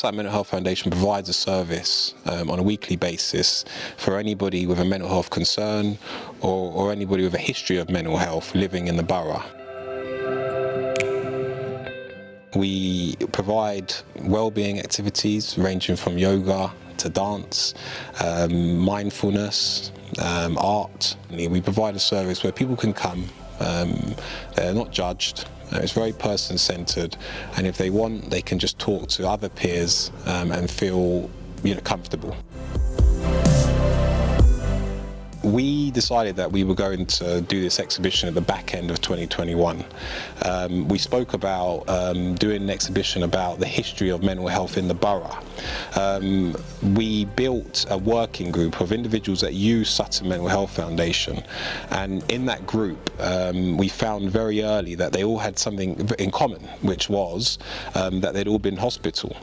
Sutton Mental Health Foundation provides a service on a weekly basis for anybody with a mental health concern or anybody with a history of mental health living in the borough. We provide well-being activities ranging from yoga to dance, mindfulness, art. We provide a service where people can come, they're not judged, it's very person-centred, and if they want, they can just talk to other peers and feel comfortable. We decided that we were going to do this exhibition at the back end of 2021. We spoke about doing an exhibition about the history of mental health in the borough. We built a working group of individuals that use Sutton Mental Health Foundation, and in that group we found very early that they all had something in common, which was that they'd all been in hospital.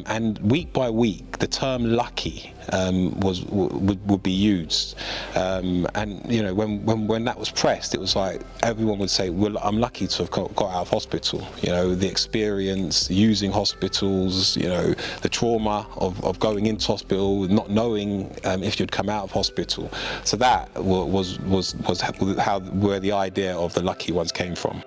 And week by week the term lucky would be used. And when that was pressed, it was like everyone would say, well, I'm lucky to have got out of hospital. The experience using hospitals, the trauma of going into hospital, not knowing if you'd come out of hospital. So that was where the idea of the lucky ones came from.